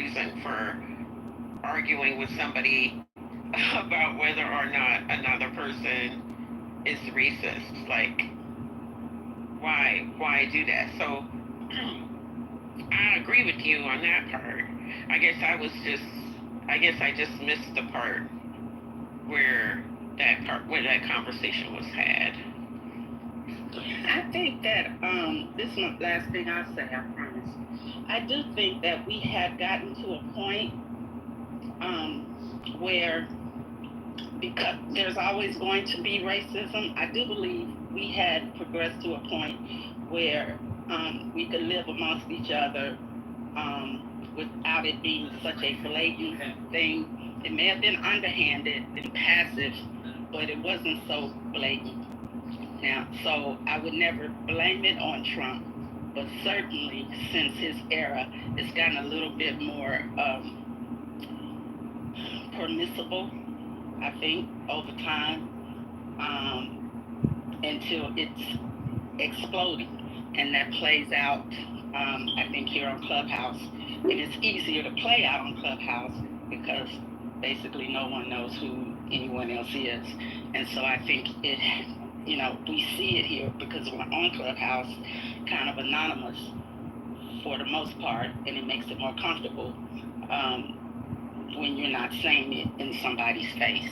reason for arguing with somebody about whether or not another person is racist. Like, why do that? So I agree with you on that part. I guess I just missed the part where that conversation was had. I think that this is my last thing I'll say, I promise. I do think that we had gotten to a point where, because there's always going to be racism, I do believe we had progressed to a point where we could live amongst each other without it being such a blatant thing. It may have been underhanded and passive, but it wasn't so blatant. Now, so I would never blame it on Trump, but certainly since his era, it's gotten a little bit more permissible, I think, over time, until it's exploding. And that plays out, I think, here on Clubhouse. And it's easier to play out on Clubhouse because basically no one knows who anyone else is. And so I think we see it here because we're on Clubhouse, kind of anonymous for the most part, and it makes it more comfortable when you're not saying it in somebody's face.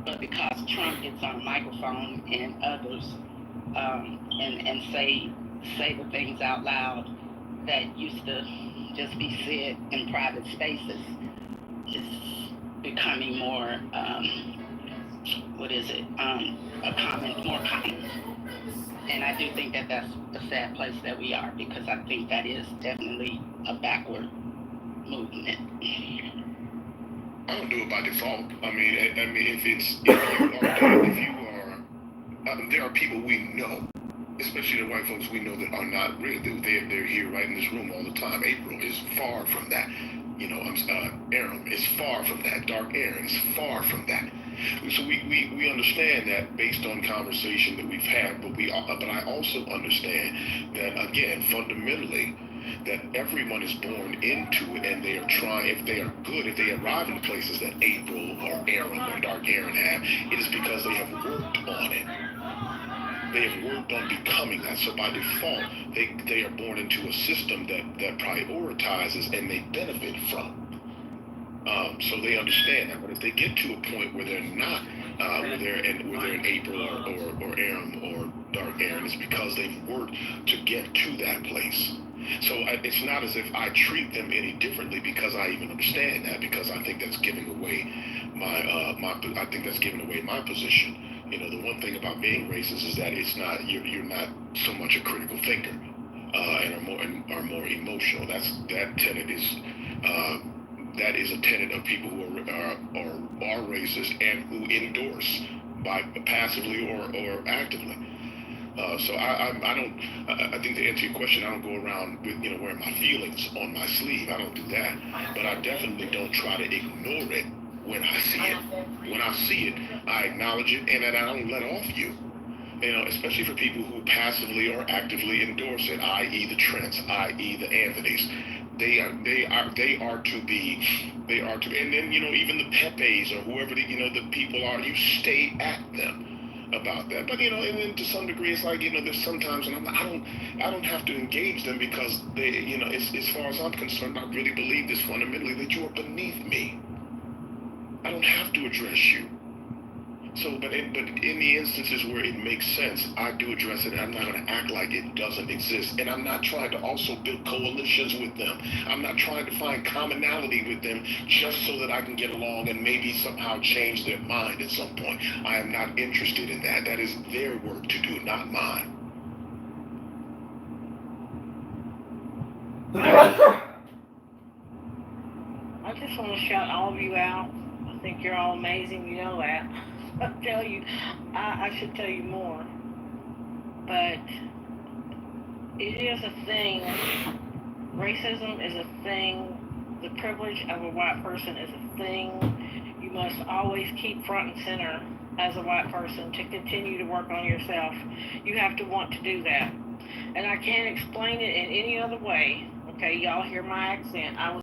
But because Trump gets on a microphone and others and say the things out loud that used to just be said in private spaces, is becoming more, more common. And I do think that that's the sad place that we are, because I think that is definitely a backward movement. I don't do it by default. I mean, there are people we know, especially the white folks we know that are not real. They're here right in this room all the time. April is far from that. Aram is far from that. Dark Aaron is far from that. So we understand that based on conversation that we've had, but I also understand that, again, fundamentally, that everyone is born into it, and they are trying, if they are good, if they arrive in the places that April or Aram or Dark Aaron have, it is because they have worked on it. They have worked on becoming that. So by default, they are born into a system that prioritizes and they benefit from. So they understand that. But if they get to a point where they're not, where they're in April or Aram or Dark Aaron, it's because they've worked to get to that place. So it's not as if I treat them any differently because I even understand that, because I think that's giving away my position. The one thing about being racist is that it's not, you're not so much a critical thinker, and are more emotional. That tenet is a tenet of people who are racist and who endorse by passively or actively. So I think, to answer your question, I don't go around with wearing my feelings on my sleeve. I don't do that, but I definitely don't try to ignore it when I see it. When I see it, I acknowledge it, and then I don't let off you. Especially for people who passively or actively endorse it, i.e. the Trents, i.e. the Anthonys. They are to be, and then even the Pepes or whoever the people are, you stay at them about that. But and then to some degree, it's like there's sometimes, and I don't have to engage them because they, as far as I'm concerned, I really believe this fundamentally, that you are beneath me. I don't have to address you. So, but in the instances where it makes sense, I do address it, and I'm not going to act like it doesn't exist. And I'm not trying to also build coalitions with them. I'm not trying to find commonality with them just so that I can get along and maybe somehow change their mind at some point. I am not interested in that. That is their work to do, not mine. I just want to shout all of you out. I think you're all amazing. You know that. I should tell you more. But it is a thing. Racism is a thing. The privilege of a white person is a thing. You must always keep front and center as a white person to continue to work on yourself. You have to want to do that. And I can't explain it in any other way. Okay, y'all hear my accent. I was